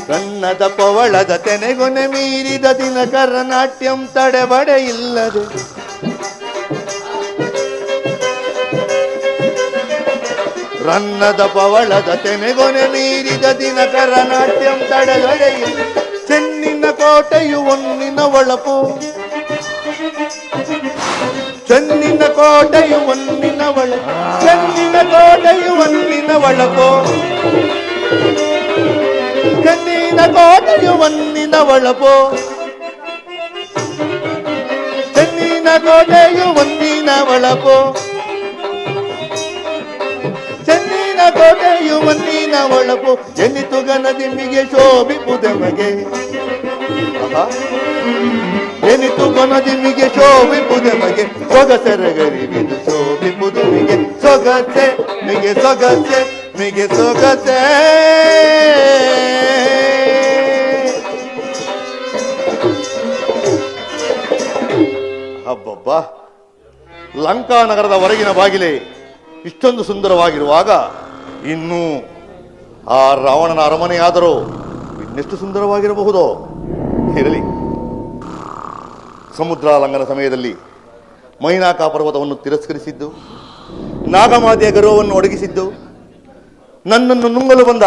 ಸಣ್ಣದ ಪವಳದ ತೆನೆಗೊನೆ ಮೀರಿದ ದಿನಕರ ನಾಟ್ಯಂ ತಡೆಬಡೆ ಇಲ್ಲದೆ ರನ್ನದ ಪವಳದ ತೆನೆಗೊನೆ ಮೀರಿದ ದಿನಕರ ನಾಟ್ಯಂ ತಡೆಬಡೆ ಇಲ್ಲ ಚೆನ್ನಿನ ಕೋಟೆಯು ಒನ್ನಿನ ಒಳಪು ಚೆನ್ನಿನ ಕೋಟೆಯು ಒನ್ನಿನ ಒಳಪು ಚೆನ್ನಿನ ಕೋಟೆಯು ಒನ್ನಿನ ಒಳಪು ಚೆನ್ನಿನ ಕೋಟೆಯು ಒನ್ನಿನ ಒಳಪು ಚೆನ್ನಿನ ಕೋಟೆಯು ಒನ್ನಿನ ಒಳಪು ಚೆನ್ನಿನ ಕೋಟೆಯು ಒನ್ನಿನ ಒಳಪು ಎನ್ನಿತು ಗನದಿಮ್ಮಿಗೆ ಶೋಭಿಪುದಮಗೆ ಎನಿತು ಗನದಿಮ್ಮಿಗೆ ಶೋಭಿಪುದಮಗೆ ಸೊಗಸೆರಗರಿವಿದು ಶೋಭಿಪುದುಮಿಗೆ ಸೊಗಸೆ ಮಿಗೆ ಸೊಗಸೆ ಮಿಗೆ ಸೊಗಸೆ ಹಬ್ಬಬ್ಬ ಲಂಕಾ ನಗರದ ಹೊರಗಿನ ಬಾಗಿಲೇ ಇಷ್ಟೊಂದು ಸುಂದರವಾಗಿರುವಾಗ ಇನ್ನೂ ಆ ರಾವಣನ ಅರಮನೆಯಾದರೂ ಇನ್ನೆಷ್ಟು ಸುಂದರವಾಗಿರಬಹುದೋ. ಇರಲಿ, ಸಮುದ್ರ ಲಂಘನ ಸಮಯದಲ್ಲಿ ಮೈನಾಕ ಪರ್ವತವನ್ನು ತಿರಸ್ಕರಿಸಿದ್ದು, ನಾಗಮಾತೆಯ ಗರ್ವವನ್ನು ಒಡಗಿಸಿದ್ದು, ನನ್ನನ್ನು ನುಂಗಲು ಬಂದ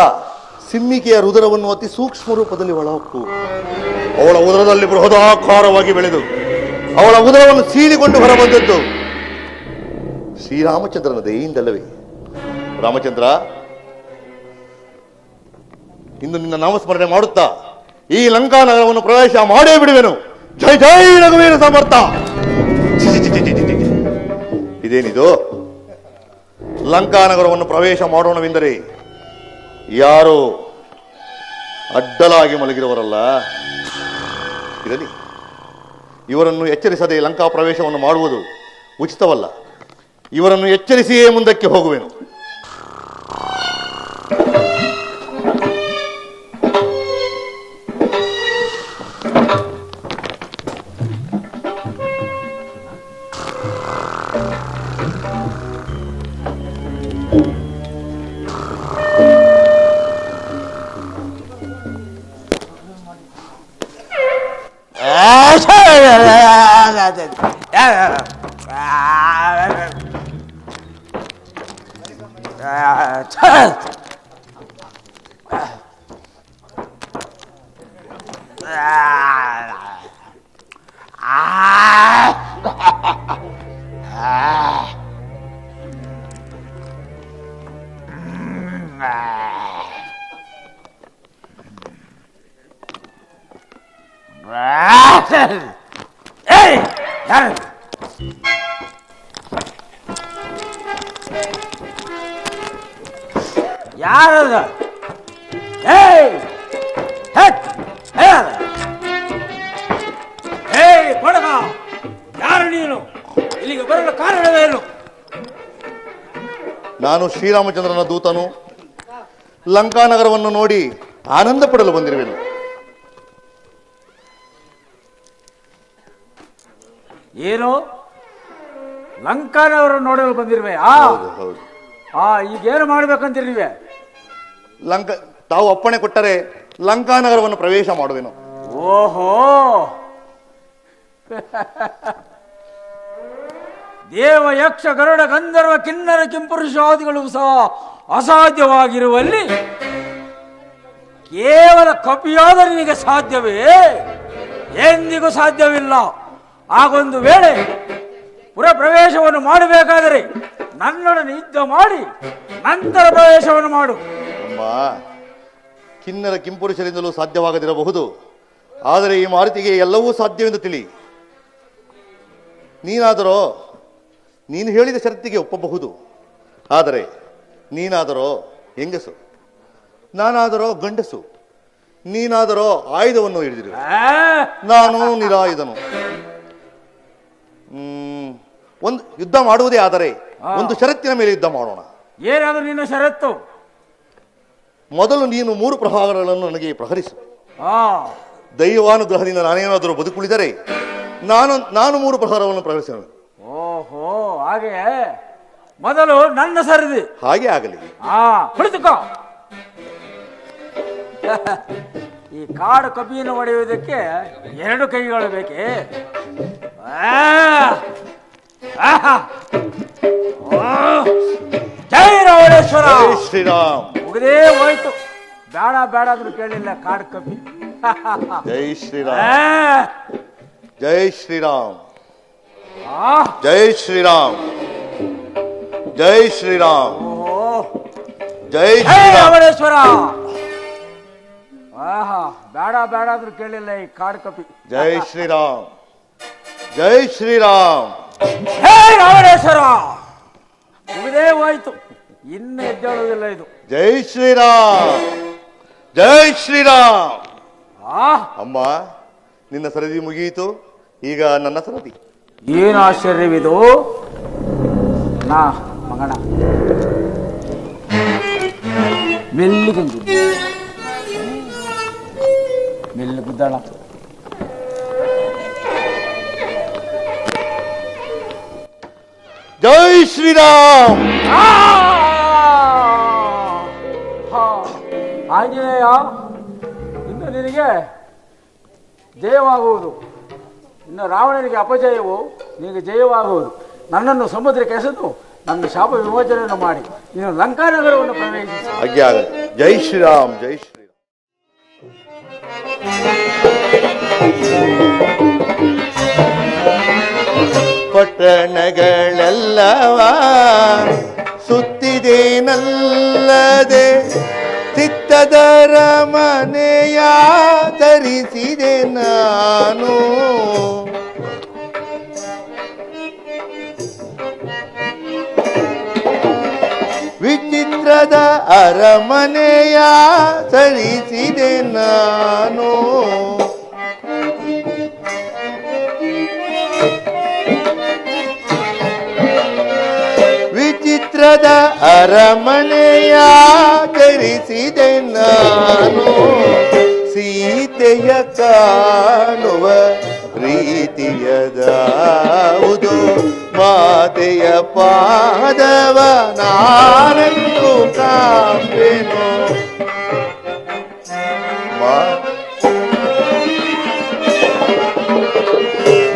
ಸಿಮ್ಮಿಕೆಯ ರುದರವನ್ನು ಅತಿ ಸೂಕ್ಷ್ಮ ರೂಪದಲ್ಲಿ ಒಳಹೊಕ್ಕು ಅವಳ ಉದರದಲ್ಲಿ ಬೃಹದಾಕಾರವಾಗಿ ಬೆಳೆದು ಅವಳ ಉದರವನ್ನು ಸೀಳಿಕೊಂಡು ಹೊರಬಂದದ್ದು ಶ್ರೀರಾಮಚಂದ್ರನ ದಯೆಯಿಂದಲ್ಲವೇ? ರಾಮಚಂದ್ರ, ಇಂದು ನಿನ್ನ ನಾಮಸ್ಮರಣೆ ಮಾಡುತ್ತಾ ಈ ಲಂಕಾ ನಗರವನ್ನು ಪ್ರವೇಶ ಮಾಡೇ ಬಿಡುವೆನು. ಜೈ ಜೈ ರಘುವೀರ ಸಮರ್ಥ. ಇದೇನಿದು? ಲಂಕಾ ನಗರವನ್ನು ಪ್ರವೇಶ ಮಾಡೋಣವೆಂದರೆ ಯಾರೋ ಅಡ್ಡಲಾಗಿ ಮಲಗಿರುವರಲ್ಲ. ಇರಲಿ, ಇವರನ್ನು ಎಚ್ಚರಿಸದೆ ಲಂಕಾ ಪ್ರವೇಶವನ್ನು ಮಾಡುವುದು ಉಚಿತವಲ್ಲ. ಇವರನ್ನು ಎಚ್ಚರಿಸಿಯೇ ಮುಂದಕ್ಕೆ ಹೋಗುವೆನು. ಯಾರದ? ಕೊಡಗ, ಯಾರು ನೀನು? ಇಲ್ಲಿಗೆ ಬರಲು ಕಾರಣವೇನು? ನಾನು ಶ್ರೀರಾಮಚಂದ್ರನ ದೂತನು. ಲಂಕಾನಗರವನ್ನು ನೋಡಿ ಆನಂದ ಪಡಲು ಬಂದಿರುವೆನು. ಏನು ಲಂಕಾನಗರ ನೋಡಲು ಬಂದಿರುವೆ? ಹೌದು. ಈಗೇನು ಮಾಡ್ಬೇಕಂತೀರಿ ನೀವೇ? ತಾವು ಅಪ್ಪಣೆ ಕೊಟ್ಟರೆ ಲಂಕಾನಗರವನ್ನು ಪ್ರವೇಶ ಮಾಡುವೆನು. ಓಹೋ, ದೇವ ಯಕ್ಷ ಗರುಡ ಗಂಧರ್ವ ಕಿನ್ನರ ಕಿಂಪುರುಷಾದಿಗಳು ಸಹ ಅಸಾಧ್ಯವಾಗಿರುವಲ್ಲಿ ಕೇವಲ ಕಪಿಯಾದ ನಿನಗೆ ಸಾಧ್ಯವೇ? ಎಂದಿಗೂ ಸಾಧ್ಯವಿಲ್ಲ. ಆಗೊಂದು ವೇಳೆ ಪುರ ಪ್ರವೇಶವನ್ನು ಮಾಡಬೇಕಾದರೆ ನನ್ನೊಡನೆ ಯುದ್ಧ ಮಾಡಿ ನಂತರ ಪ್ರವೇಶವನ್ನು ಮಾಡು. ಅಮ್ಮ, ಕಿನ್ನರ ಕಿಂಪುರುಷರಿಂದಲೂ ಸಾಧ್ಯವಾಗದಿರಬಹುದು. ಆದರೆ ಈ ಮಾರುತಿಗೆ ಎಲ್ಲವೂ ಸಾಧ್ಯವೆಂದು ತಿಳಿ. ನೀನಾದರೋ ನೀನು ಹೇಳಿದ ಷರತ್ತಿಗೆ ಒಪ್ಪಬಹುದು. ಆದರೆ ನೀನಾದರೋ ಹೆಂಗಸು, ನಾನಾದರೋ ಗಂಡಸು. ನೀನಾದರೋ ಆಯುಧವನ್ನು ಹಿಡಿದಿರುವೆ, ನಾನು ನಿರಾಯುಧನು. ಒಂದು ಯುದ್ಧ ಮಾಡುವುದೇ ಆದರೆ ಒಂದು ಷರತ್ತಿನ ಮೇಲೆ ಯುದ್ಧ ಮಾಡೋಣ. ಏನಾದರೂ ನಿನ್ನ ಷರತ್ತು? ಮೊದಲು ನೀನು 3 ಪ್ರಹಾರಗಳನ್ನು ನನಗೆ ಪ್ರಹರಿಸು. ದೈವಾನುಗ್ರಹದಿಂದ ನಾನೇನಾದರೂ ಬದುಕುಳಿದರೆ ನಾನು 3 ಪ್ರಹಾರವನ್ನು ಪ್ರಹರಿಸೋಣ. ಓಹೋ, ಹಾಗೆ. ಮೊದಲು ನನ್ನ ಸರಿದಿ. ಹಾಗೆ ಆಗಲಿ. ಕುಳಿತುಕೋ. ಈ ಕಾಡು ಕಪಿಯನ್ನು ಹೊಡೆಯುವುದಕ್ಕೆ 2 ಕೈಗಳು ಬೇಕೇ? ಜೈ ರಾವಣೇಶ್ವರ. ಜೈ ಶ್ರೀರಾಮ್. ಮುಗದೇ ಹೋಯ್ತು. ಬೇಡ ಬೇಡ ಅಂದ್ರೂ ಕೇಳಿಲ್ಲ ಕಾಡು ಕಪಿ. ಜೈ ಶ್ರೀರಾಮ್. ಜೈ ಶ್ರೀರಾಮ್. ಆ ಜೈ ಶ್ರೀರಾಮ್. ಜೈ ಶ್ರೀರಾಮ್. ಜೈ ಜೈ ಶ್ರೀರಾಮ್. ರಾವಣೇಶ್ವರ. ಬೇಡ ಬೇಡ ಅಂದ್ರೂ ಕೇಳಿಲ್ಲ ಈ ಕಾಡು ಕಪಿ. ಜೈ ಶ್ರೀರಾಮ್. ಜೈ ಶ್ರೀರಾಮ್. ಜೈ ರಾವಣೇಶ್ವರ. ಮುಗದೇ ಹೋಯ್ತು, ಇನ್ನು ಎದ್ದೇಳುವುದಿಲ್ಲ ಇದು. ಜೈ ಶ್ರೀರಾಮ್. ಜೈ ಶ್ರೀರಾಮ್. ಆ ಅಮ್ಮ, ನಿನ್ನ ಸರದಿ ಮುಗಿಯಿತು, ಈಗ ನನ್ನ ಸರದಿ. ಏನು ಆಶ್ಚರ್ಯವಿದು ನಾ ಮಗಣ. ಮೆಲ್ಲಿಗೆ ಮೆಲ್ಲ ಗುದ್ದಾಳ. ಜೈ ಶ್ರೀರಾಮ್. ಆಂಜನೇಯ, ಇನ್ನು ನಿನಗೆ ಜಯವಾಗುವುದು, ಇನ್ನು ರಾವಣನಿಗೆ ಅಪಜಯವು ನಿನಗೆ ಜಯವಾಗುವುದು. ನನ್ನನ್ನು ಸಮುದ್ರಕ್ಕೆ ಎಸೆದು ನನ್ನ ಶಾಪ ವಿಮೋಚನೆಯನ್ನು ಮಾಡಿ ನೀನು ಲಂಕಾನಗರವನ್ನು ಪ್ರವೇಶಿಸಿ. ಆಜ್ಞೆ ಆಗಲಿ. ಜೈ ಶ್ರೀರಾಮ್. ಜೈ ಶ್ರೀರಾಮ್. ಪಟ್ಟಣಗಳೆಲ್ಲವ ಸುತ್ತಿದೇನಲ್ಲದೆ ಚಿತ್ತದರ ಮನೆಯ ಧರಿಸಿದೆ ನಾನು. ವಿಚಿತ್ರದ ಅರಮನೆಯ ಧರಿಸಿದೆ ನಾನು. ವಿಚಿತ್ರದ ಅರಮನೆಯ ಧರಿಸಿದೆ ನಾನು. ಸೀತೆಯ ಕಾಣುವ ರೀತಿಯದಾವುದು ಮಾತೆಯ ಪಾದವ ನಾನೆಂದು ಕಾಂಬೆನು.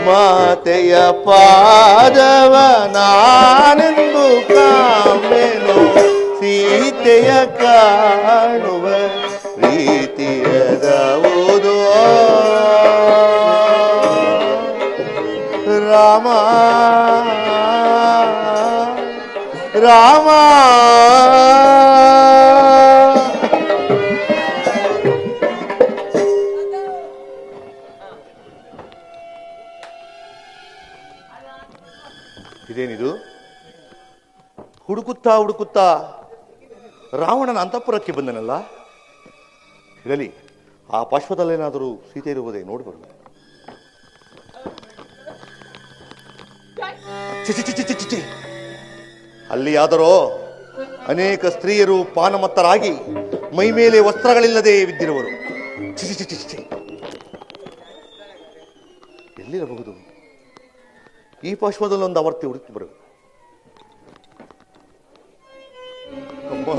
ಮಾತೆಯ ಪಾದವ ನಾನೆಂದು ಕಾಂಬೆನು. ಸೀತೆಯ ಕಾಣುವ ರೀತಿಯದಾವುದು ರಾಮ ರಾಮ. ಇದೇನಿದು? ಹುಡುಕುತ್ತಾ ಹುಡುಕುತ್ತಾ ರಾವಣನ ಅಂತಃಪುರಕ್ಕೆ ಬಂದನಲ್ಲ. ಇರಲಿ, ಆ ಪಾರ್ಶ್ವದಲ್ಲೇನಾದರೂ ಸೀತೆ ಇರುವುದೇ ನೋಡಿ ಬರೋಣ. ಅಲ್ಲಿಯಾದರೋ ಅನೇಕ ಸ್ತ್ರೀಯರು ಪಾನಮತ್ತರಾಗಿ ಮೈ ಮೇಲೆ ವಸ್ತ್ರಗಳಿಲ್ಲದೆ ಬಿದ್ದಿರುವರು. ಎಲ್ಲಿರಬಹುದು? ಈ ಪಾರ್ಶ್ವದಲ್ಲೊಂದು ಆವರ್ತಿ ಹುಡುಕಿ ಬರು. ಅಮ್ಮ,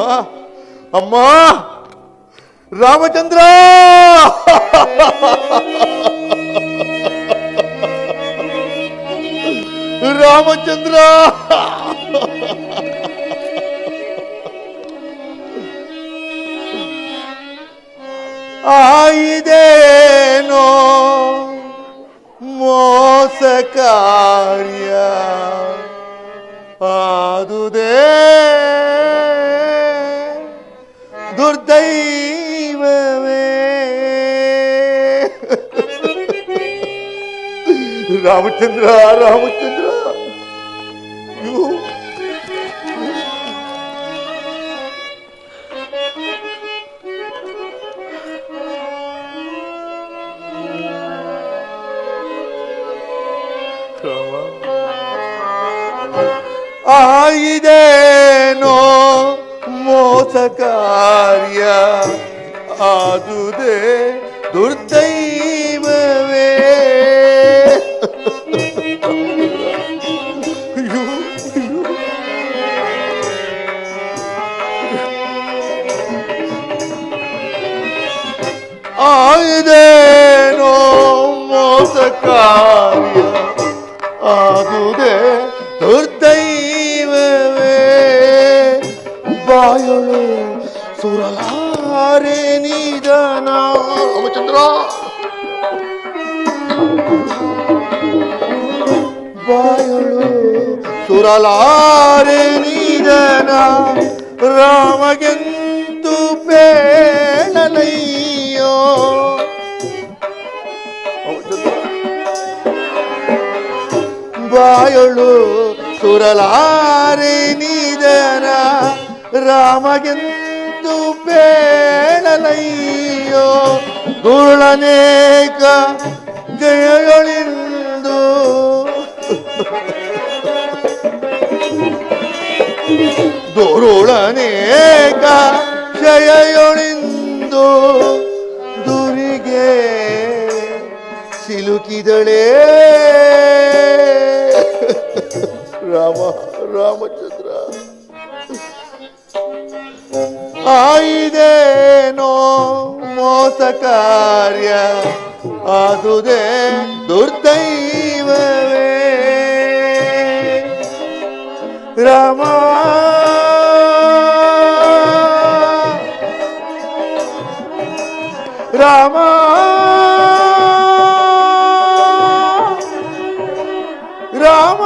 ಅಮ್ಮ, ರಾಮಚಂದ್ರ, ರಾಮಚಂದ್ರ. ಆಯಿದೇನೋ ಮೋಸ ಕಾರ್ಯ ಆದುದೇ ದುರ್ದೈವವೇ. ರಾಮಚಂದ್ರ, ರಾಮಚಂದ್ರ, ಆಯಿದೇನೋ ಮೋಸ ಕಾರ್ಯ ಆದುದೇ ದುರ್ದೈವವೇ. ಆಯ್ದೇನೋ ಮೋಸ ಕಾರ್ಯ ಆಗುವುದೇ ದುರ್ದೈವವೇ ಬಾಯಳು ಸುರಲಾರೆ ನಿಧನ. ರಾಮಚಂದ್ರ ಬಾಯಳು ಸುರಲಾರೆ ನಿಧನ ರಾಮಗೆಂದು ಬೇಡಲಯ್ಯೋ. ಬಾಯಳು ಸುರಲಾರೆ ನಿಧನ ರಾಮಗೆಂದು ಬೇಡಲಯ್ಯೋ. ದುರುಳನೇಕ ಜಯಗಳಿಂದು ದುರುಳನೇಕ ಜಯಗಳಿಂದು ದುರಿಗೆ ಸಿಲುಕಿದಳೇ. ರಾಮಚಂದ್ರ ಆಯಿದೇನೋ ಮೋಸ ಕಾರ್ಯ ಆದುದೇ ದುರ್ದೈವವೇ ರಾಮ. ರಾಮ ರಾಮ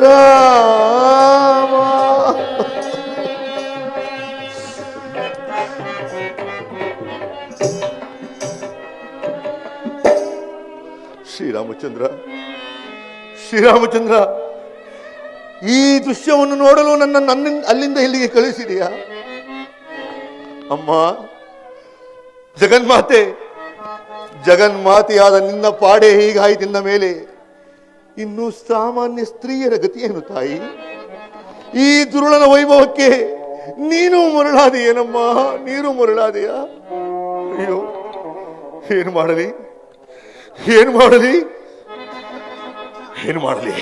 ರಾಮ. ಶ್ರೀರಾಮಚಂದ್ರ ಶ್ರೀರಾಮಚಂದ್ರ, ಈ ದೃಶ್ಯವನ್ನು ನೋಡಲು ನನ್ನ ಅಲ್ಲಿಂದ ಇಲ್ಲಿಗೆ ಕಳಿಸಿದೆಯಾ ಅಮ್ಮ? ಜಗನ್ಮಾತೆಯಾದ ನಿನ್ನ ಪಾಡೆ ಹೀಗಾಯಿತಿಂದ ಮೇಲೆ ಇನ್ನು ಸಾಮಾನ್ಯ ಸ್ತ್ರೀಯರ ಗತಿಯೇನು ತಾಯಿ? ಈ ದುರುಳನ ವೈಭವಕ್ಕೆ ನೀನು ಮರಳಾದೆಯೇನಮ್ಮ? ನೀನು ಮರಳಾದೆಯಾ? ಅಯ್ಯೋ, ಏನು ಮಾಡಲಿ ಏನು ಮಾಡಲಿ ಏನು ಮಾಡಲಿ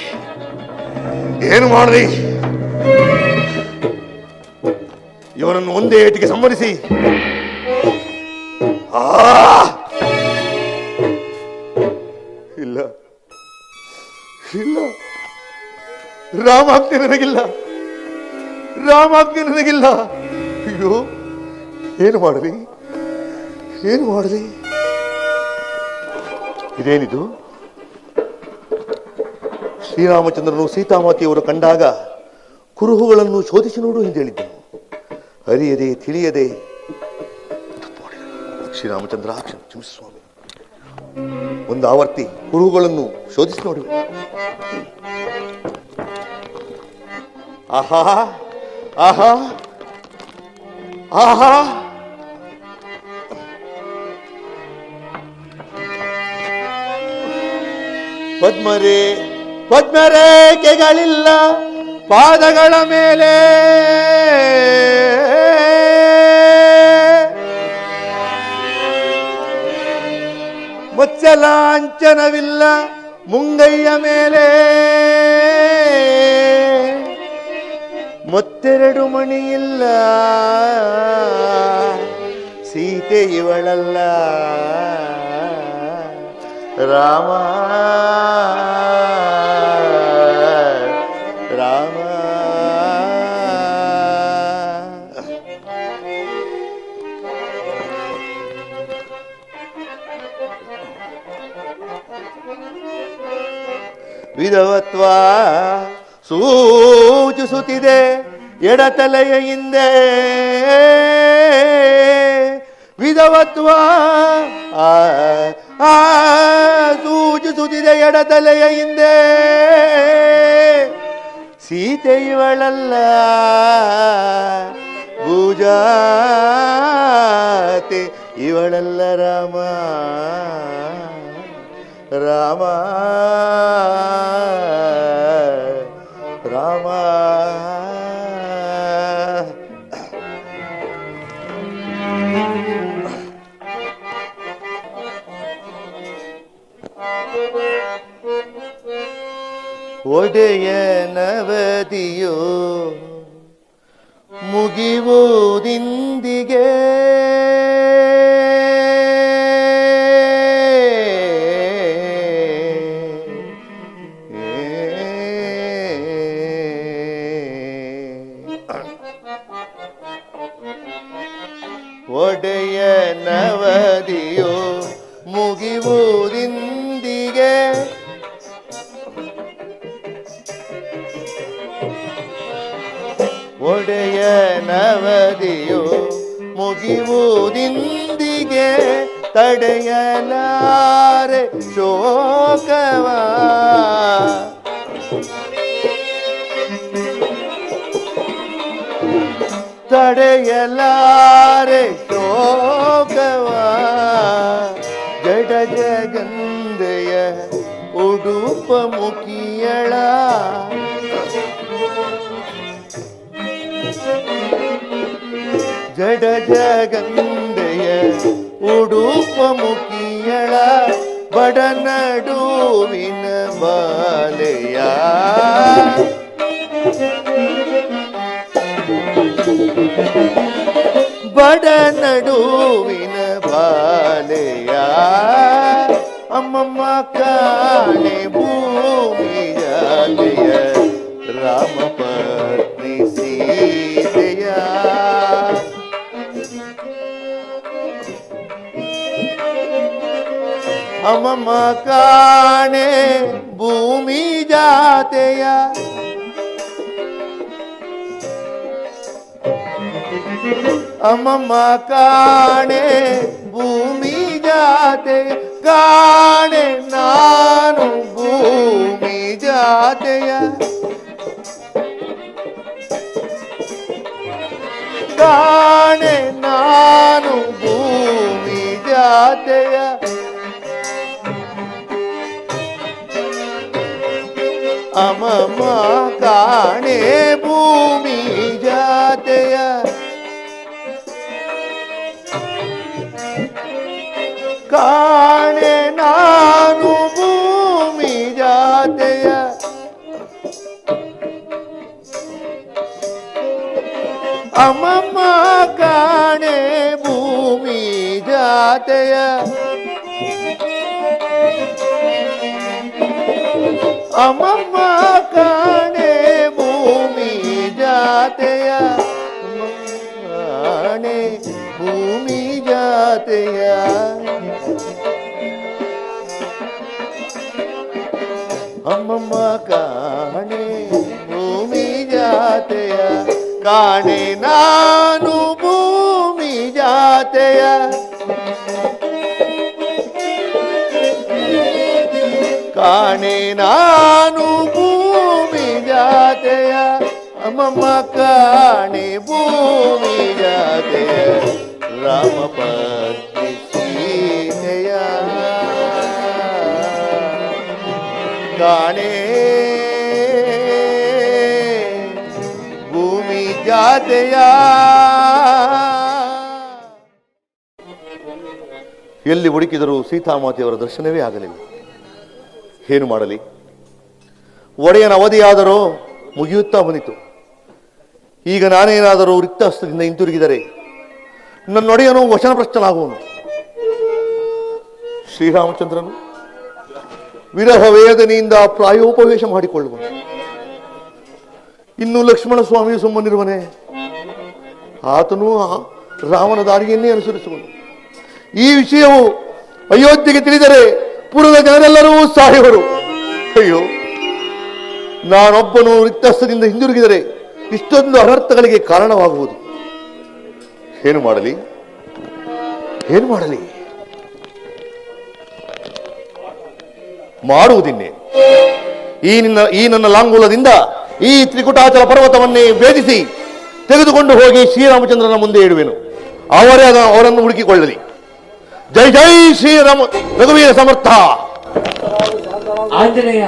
ಏನು ಮಾಡಲಿ? ಇವನನ್ನು ಒಂದೇ ಏಟಿಗೆ ಸಂಬಂಧಿಸಿ ಇಲ್ಲ ಇಲ್ಲ, ರಾಮಾಜ್ಞೆ ನನಗಿಲ್ಲ, ರಾಮಾಜ್ಞೆ ನನಗಿಲ್ಲ. ಅಯ್ಯೋ, ಏನು ಮಾಡಲಿ ಏನು ಮಾಡಲಿ? ಇದೇನಿದು? ಶ್ರೀರಾಮಚಂದ್ರನು ಸೀತಾಮಾತೆಯವರು ಕಂಡಾಗ ಕುರುಹುಗಳನ್ನು ಶೋಧಿಸಿ ನೋಡು ಎಂದು ಹೇಳಿದ್ದನು. ಅರಿಯದೆ ತಿಳಿಯದೆ ಶ್ರೀರಾಮಚಂದ್ರ ಕ್ಷಮಿಸು ಸ್ವಾಮಿ. ಒಂದು ಆವರ್ತಿ ಕುರುಹುಗಳನ್ನು ಶೋಧಿಸಿ ನೋಡಿ. ಆಹಾ ಆಹಾ ಆಹಾ, ಪದ್ಮರೇಖೆಗಳಿಲ್ಲ ಪಾದಗಳ ಮೇಲೆ, ಮತ್ಸ್ಯಲಾಂಛನವಿಲ್ಲ ಮುಂಗೈಯ ಮೇಲೆ, ಮತ್ತೆರಡು ಮಣಿಯಿಲ್ಲ ಸೀತೆ ಇವಳಲ್ಲ ರಾಮ ರಾಮ. ವಿಧವತ್ವ ಸೂಚಿಸುತ್ತಿದೆ ಎಡತಲೆಯ ಹಿಂದೆ, ವಿಧವತ್ವ ಸೂಚಿಸುತ್ತಿದೆ ಎಡತಲೆಯ ಹಿಂದೆ, ಸೀತೆ ಇವಳಲ್ಲ ಭೂಜಾತೆ ಇವಳಲ್ಲ ರಾಮ ರಾಮ ರಾಮ. ಒಡೆಯನವದಿಯೋ ಮುಗಿಯುವುದಿಂದಿಗೆ ಒಡೆಯ ನವದಿಯೋ ಮುಗಿಯುವುದಿಂದಿಗೆ ಒಡೆಯ ನವದಿಯೋ ಮುಗಿಯುವುದಿಂದಿಗೆ ತಡೆಯಲಾರೆ ಶೋಕವ ತಡೆಯಲಾರೆ ಶೋಕವ ಜಡ ಜಗಂದೆಯ ಉಡುಪ ಮುಖಿಯಳ ಜಡ ಜಗಂದೆಯ ಉಡುಪ ಮುಖಿಯಳ ಬಡನಡುವಿನ ಬಾಲೆಯ ಬಡನಡುವಿನ ಬಾಲೆಯ ಅಮ್ಮಮ್ಮ ಕಾಣೆ ಭೂಮಿಯಾಲೆಯ ರಾಮ ಪತ್ನಿ ಸೀತೆಯ ಅಮ್ಮಮ್ಮ ಕಾಣೆ ಭೂಮಿ ಜಾತೆಯ ಅಮ್ಮಮ್ಮ ಕಾಣೆ ಭೂಮಿ ಜಾತೆಯ ಕಾಣೆ ನಾನು ಭೂಮಿ ಜಾತೆಯ ಕಾಣೆ ನಾನು ಭೂಮಿ ಜಾತೆಯ ಅಮ್ಮಮ್ಮ ಕಾಣೆ ಭೂಮಿ ಜಾತೆಯ ಕಾಣೆ ನಾನು ಭೂಮಿ ಜಾತೆಯ ಅಮ್ಮಮ್ಮ ಕಾಣೆ ಭೂಮಿ ಜಾತೆಯ ಅಮ್ಮಮ್ಮ ಕಾಣೆ ಭೂಮಿ ಜಾತೆಯ ಕಾಣೆ ಭೂಮಿ ಜಾತೆಯ ಅಮ್ಮಮ್ಮ ಕಾಣೆ ಭೂಮಿ ಜಾತೆಯ ಕಾಣೆ ನಾನು ಭೂಮಿ ಜಾತೆಯ ಕಾಣೆ ನಾನು ಭೂಮಿ ಜಾತೆಯ ಅಮ್ಮಮ್ಮ ಕಾಣೆ ಭೂಮಿ ಜಾತೆಯ ರಾಮ ಪತ್ನಿ ಸೀತೆಯ ಕಾಣೆ ಭೂಮಿ ಜಾತೆಯ ಎಲ್ಲಿ ಹುಡುಕಿದರೂ ಸೀತಾಮಾತೆಯವರ ದರ್ಶನವೇ ಆಗಲಿಲ್ಲ. ಏನು ಮಾಡಲಿ? ಒಡೆಯನ ಅವಧಿಯಾದರೂ ಮುಗಿಯುತ್ತಾ ಬಂದಿತು. ಈಗ ನಾನೇನಾದರೂ ರಿಕ್ತ ಹಸ್ತದಿಂದ ಹಿಂತಿರುಗಿದರೆ ನನ್ನೊಡೆಯನು ವಚನಭ್ರಷ್ಟನಾಗುವನು. ಶ್ರೀರಾಮಚಂದ್ರನು ವಿರಹ ವೇದನೆಯಿಂದ ಪ್ರಾಯೋಪವೇಶ ಮಾಡಿಕೊಳ್ಳುವನು. ಇನ್ನು ಲಕ್ಷ್ಮಣ ಸ್ವಾಮಿಯು ಸುಮ್ಮನಿರುವನೇ? ಆತನು ರಾಮನ ದಾರಿಯನ್ನೇ ಅನುಸರಿಸುವನು. ಈ ವಿಷಯವು ಅಯೋಧ್ಯೆಗೆ ತಿಳಿದರೆ ಪುರದ ಜನರೆಲ್ಲರೂ ಸಾಯುವರು. ಅಯ್ಯೋ, ನಾನೊಬ್ಬನು ರಿಕ್ತಸ್ಥದಿಂದ ಹಿಂದಿರುಗಿದರೆ ಇಷ್ಟೊಂದು ಅನರ್ಥಗಳಿಗೆ ಕಾರಣವಾಗುವುದು. ಏನು ಮಾಡಲಿ? ಏನು ಮಾಡಲಿ? ಮಾಡುವುದಿನ್ನೇ? ಈ ನನ್ನ ಲಾಂಗೂಲದಿಂದ ಈ ತ್ರಿಕುಟಾಚಲ ಪರ್ವತವನ್ನೇ ಭೇದಿಸಿ ತೆಗೆದುಕೊಂಡು ಹೋಗಿ ಶ್ರೀರಾಮಚಂದ್ರನ ಮುಂದೆ ಇಡುವೆನು. ಅವರನ್ನು ಹುಡುಕಿಕೊಳ್ಳಲಿ. ಜೈ ಜೈ ಶ್ರೀರಾಮ ರಘುವೀರ ಸಮರ್ಥ. ಆಂಜನೇಯ,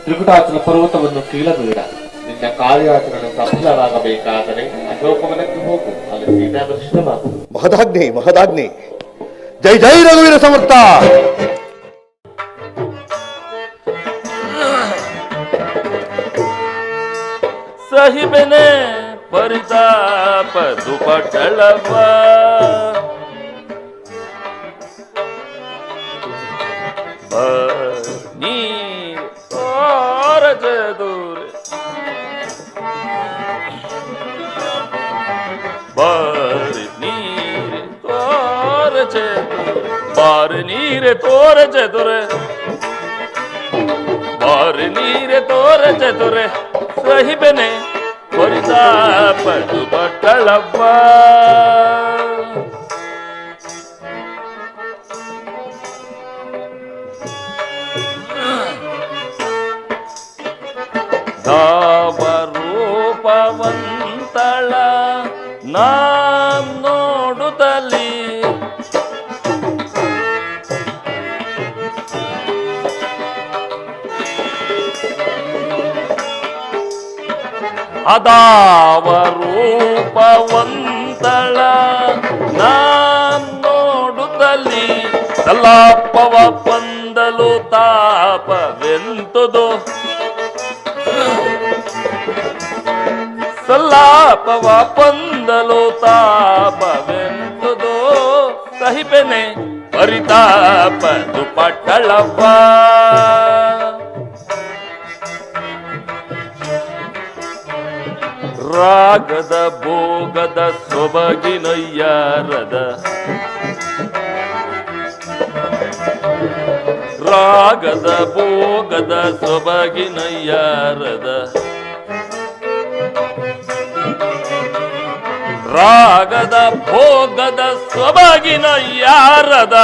ತ್ರಿಕುಟಾಚಲ ಪರ್ವತವನ್ನು ಕೀಳಬೇಡ. ನಿನ್ನ ಕಾರ್ಯಾಚರಣೆ ಸಫಲರಾಗಬೇಕಾದರೆ ಅಶೋಕವನಕ್ಕೆ ಹೋಗು, ಅಲ್ಲಿ ಸೀತಾ ದರ್ಶನವಾಗು. ಮಹದಾಗ್ನಿ ಮಹದಾಗ್ನಿ. ಜೈ ಜೈ ರಘುವೀರ ಸಮರ್ಥ. ಸಾಹಿಬನೇ, ಪರಿತಾಪ ದುಪಟಳವ ನೀ ತೋರಜದೂರ ಬಾರಿ ನೀರೆ ತೋರಜದೂರ ಬಾರಿ ನೀರೆ ತೋರಜದೂರ ಬಾರಿ ನೀರೆ ತೋರಜದೂರ ಸಹಿಬನೆ ಪರಿತಾಪ ದುಪಟಳವ ರೂಪವಂತಳ ನೋಡುತ್ತಲಿ ಅದಾವ ರೂಪವಂತಳ ನೋಡುತ್ತಲಿ ಸಲ್ಲಾಪವ ಪಂದಲು ತಾಪವೆಂತುದು ಸಲ್ಲಾಪವ ಪಂದಲು ತಾಪವೆಂತುದು ಸಹಿಬೆನೆ ಪರಿತಾಪ ದುಪಟಳವ ರಾಗದ ಭೋಗದ ಸೊಬಗಿನಯ್ಯಾರದ ರಾಗದ ಭೋಗದ ಸೊಬಗಿನಯ್ಯಾರದ ರಾಗದ ಭೋಗದ ಸೊಬಗಿನಯ್ಯಾರದ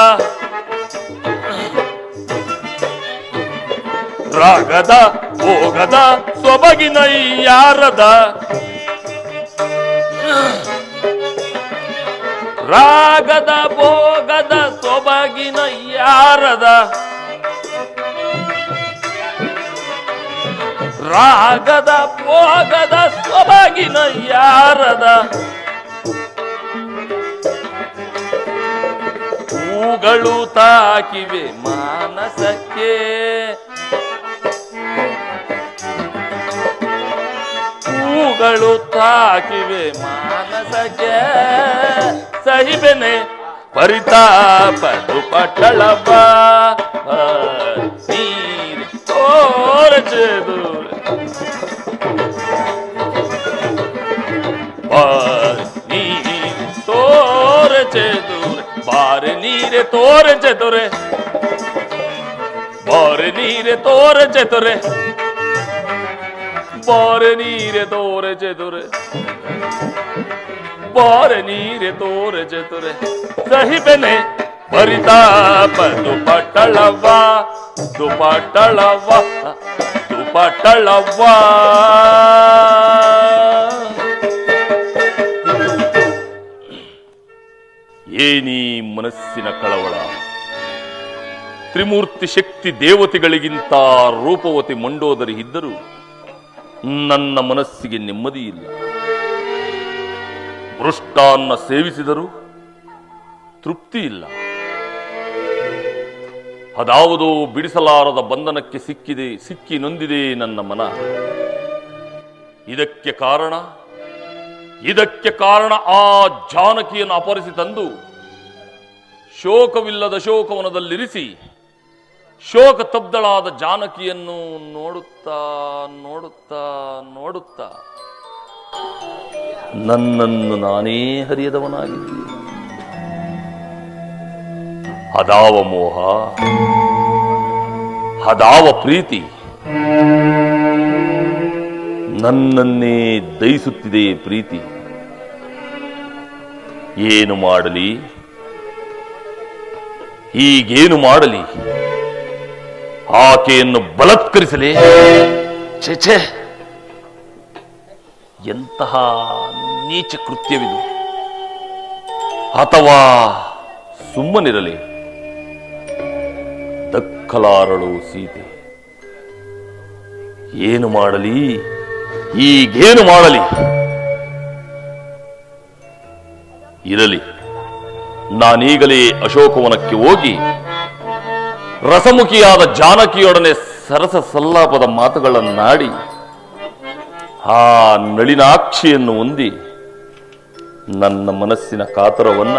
ರಾಗದ ಭೋಗದ ಸೊಬಗಿನಯ್ಯಾರದ ರಾಗದ ಭೋಗದ ಸೊಬಗಿನಯ್ಯಾರದ ರಾಗದ ಭೋಗದ ಸೊಬಗಿನಯ್ಯಾರದ ಹೂಗಳು ತಾಕಿವೆ ಮಾನಸಕ್ಕೆ ಹೂಗಳು ತಾಕಿವೆ ಮಾನಸಕ್ಕೆ ಸಹಿಬೆನೆ ಪರಿತಾಪ ದುಪಟಳವ ನೀರು ತೋರಜದೂರ ನೀರು ತೋರಜದೂರ ಬಾರಿ ನೀರೆ ತೋರಜದೂರೆ ಬಾರಿ ನೀರೆ ತೋರಜದೂರೆ ಬಾರೆ ನೀರೆ ತೋರಜದೂರೆ ಬಾರೆ ನೀರೆ ತೋರಜದೂರೆ ಸಹಿಬೆನೆ ಪರಿತಾಪ ದುಪಟಳವ ದುಪಟಳವ ದುಪಟಳವ ಏನೀ ಮನಸ್ಸಿನ ಕಳವಳ ತ್ರಿಮೂರ್ತಿ ಶಕ್ತಿ ದೇವತೆಗಳಿಗಿಂತ ರೂಪವತಿ ಮಂಡೋದರಿ ಇದ್ದರೂ ನನ್ನ ಮನಸ್ಸಿಗೆ ನೆಮ್ಮದಿ ಇಲ್ಲ. ಮೃಷ್ಟಾನ್ನ ಸೇವಿಸಿದರೂ ತೃಪ್ತಿ ಇಲ್ಲ. ಅದಾವುದೋ ಬಿಡಿಸಲಾರದ ಬಂಧನಕ್ಕೆ ಸಿಕ್ಕಿ ನೊಂದಿದೆ ನನ್ನ ಮನ. ಇದಕ್ಕೆ ಕಾರಣ ಆ ಜಾನಕಿಯನ್ನು ಅಪಹರಿಸಿ ತಂದು ಶೋಕವಿಲ್ಲದ ಶೋಕವನದಲ್ಲಿರಿಸಿ ಶೋಕ ತಬ್ದಳಾದ ಜಾನಕಿಯನ್ನು ನೋಡುತ್ತಾ ನನ್ನನ್ನು ನಾನೇ ಹರಿಯದವನಾಗಿದ್ದೆ. ಅದಾವ ಮೋಹ, ಅದಾವ ಪ್ರೀತಿ ನನ್ನನ್ನೇ ದಯಿಸುತ್ತಿದೆ. ಪ್ರೀತಿ ಏನು ಮಾಡಲಿ, ಈಗೇನು ಮಾಡಲಿ? ಆಕೆಯನ್ನು ಬಲತ್ಕರಿಸಲೇ? ಛೆ, ಎಂತಹ ನೀಚ ಕೃತ್ಯವಿದು. ಅಥವಾ ಸುಮ್ಮನಿರಲಿ? ದಕ್ಕಲಾರಳು ಸೀತೆ. ಏನು ಮಾಡಲಿ, ಈಗೇನು ಮಾಡಲಿ? ಇರಲಿ, ನಾನೀಗಲೇ ಅಶೋಕವನಕ್ಕೆ ಹೋಗಿ ರಸಮುಖಿಯಾದ ಜಾನಕಿಯೊಡನೆ ಸರಸ ಸಲ್ಲಾಪದ ಮಾತುಗಳನ್ನಾಡಿ ಆ ನಳಿನಾಕ್ಷಿಯನ್ನು ಹೊಂದಿ ನನ್ನ ಮನಸ್ಸಿನ ಕಾತರವನ್ನ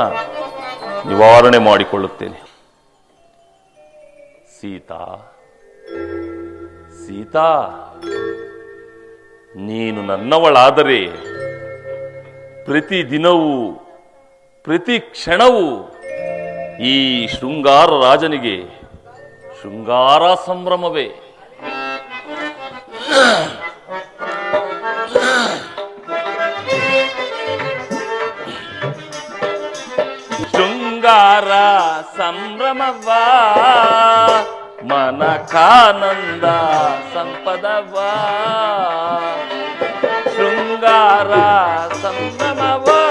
ನಿವಾರಣೆ ಮಾಡಿಕೊಳ್ಳುತ್ತೇನೆ. ಸೀತಾ, ಸೀತಾ, ನೀನು ನನ್ನವಳಾದರೆ ಪ್ರತಿ ದಿನವೂ ಪ್ರತಿ ಕ್ಷಣವೂ ಈ ಶೃಂಗಾರ ರಾಜನಿಗೆ ಶೃಂಗಾರ ಸಂಭ್ರಮವೇ. ಶೃಂಗಾರ ಸಂಭ್ರಮವಾ ಮನಕಾನಂದ ಸಂಪದವಾ. ಶೃಂಗಾರ ಸಂಭ್ರಮವಾ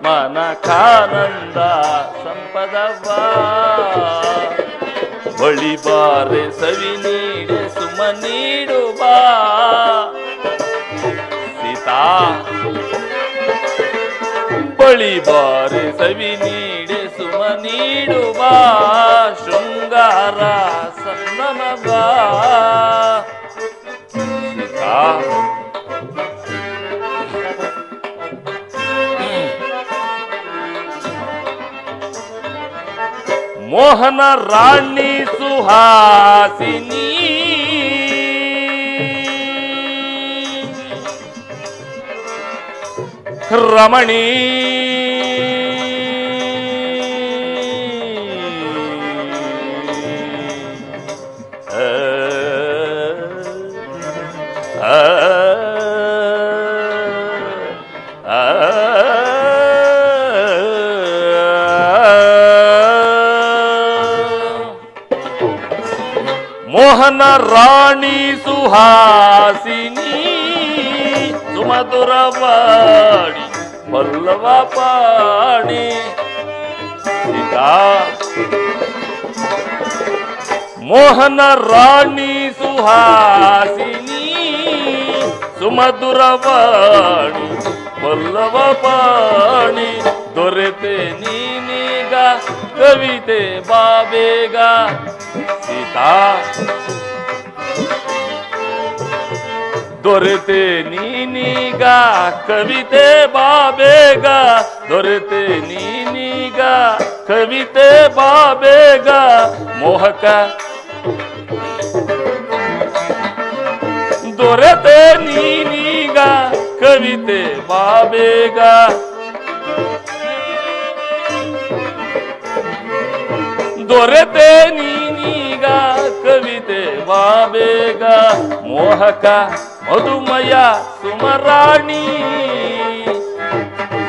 ಮನಕಾನಂದ ಸಂಪದವಾ. ಬಳಿಬಾರೆ ಸವಿ ನೀಡೆ ಸುಮ ನೀಡುವ ಸೀತಾ. ಬಳಿಬಾರೆ ಸವಿ ನೀಡೆ ಸುಮ ನೀಡುವ ಶೃಂಗಾರ ಸಂಭ್ರಮವಾ ಸೀತಾ. ಮೋಹನ ರಾಣಿ ಸುಹಾಸಿನಿ ರಮಣಿ ಮೋಹನ ರಾಣಿ ಸುಹಾಸಿನಿ ಸುಮಧುರವಾಡಿ ಪಲ್ಲವ ಪಾಡಿ ಸೀತಾ. ಮೋಹನ ರಾಣಿ ಸುಹಾಸಿನಿ ಸುಮಧುರವಾಡಿ ಪಲ್ಲವ ಪಾಡಿ. ದೊರೆತೆ ನೀನೀಗ ಕವಿತೆ ಬಾಬೇಗ ಸೀತಾ. ದೊರೆತೆ ನೀನೀಗ ಕವಿತೆ ಬಾಬೇಗ. ದೊರೆತೆ ನೀನೀಗ ಕವಿತೆ ಬಾಬೇಗ. ಮೋಹಕ ದೊರೆತೆ ನೀನೀಗ ಕವಿತೆ ಬಾಬೇಗ. ದೊರೆತೆ ನೀನೀಗ ಕವಿತೆ ಬಾಬೇಗ. ಮೋಹಕ ಮಧುಮಯ ಸುಮರಾಣಿ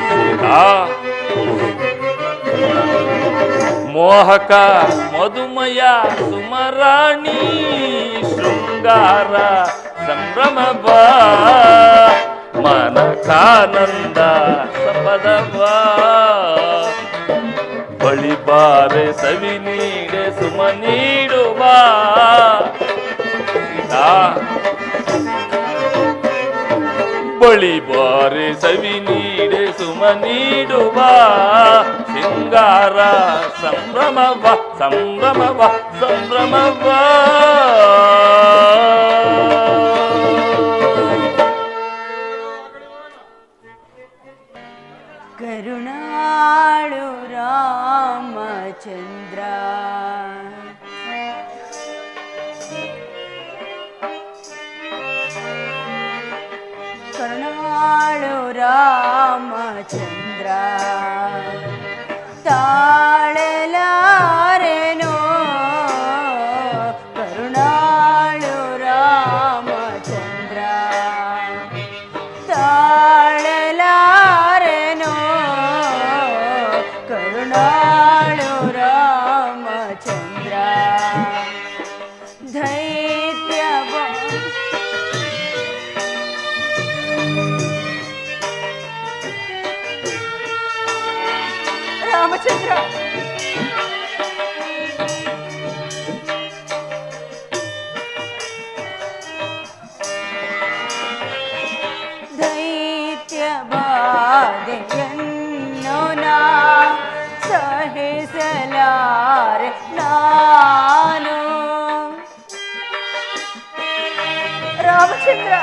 ಸೀತಾ. ಮೋಹಕ ಮಧುಮಯ ಸುಮರಾಣಿ ಶೃಂಗಾರ ಸಂಭ್ರಮವಾ ಮನಕಾನಂದ ಸಂಪದವಾ. ಬಳಿಬಾರೆ ಸವಿ ನೀಡೆ ಸುಮ ನೀಡುವ ಸೀತಾ. ಬಳಿಬಾರೆ ಸವಿ ನೀಡೆ ಸುಮ ನೀಡುವ ಶೃಂಗಾರ ಸಂಭ್ರಮವ ಸಂಭ್ರಮವ ಸಂಭ್ರಮವ. ಕರುಣಾಳು ರಾಮಚಂದ್ರ ಕರುಣಾಳು ರಾಮಚಂದ್ರ ತಾಳಲಾರೆನೋ. ಕರುಣಾಳು ರಾಮಚಂದ್ರ ತಾಳಲಾರೆನೋ. ಕರುಣಾಳು ರಾಮಚಂದ್ರ ಧೈರ್ಯ ರಾಮಚಂದ್ರ. ದೈತ್ಯ ಬಾಧೆಯನ್ನು ನಾ ಸಹಿಸಲಾರೆ ನಾನು. ರಾಮಚಂದ್ರ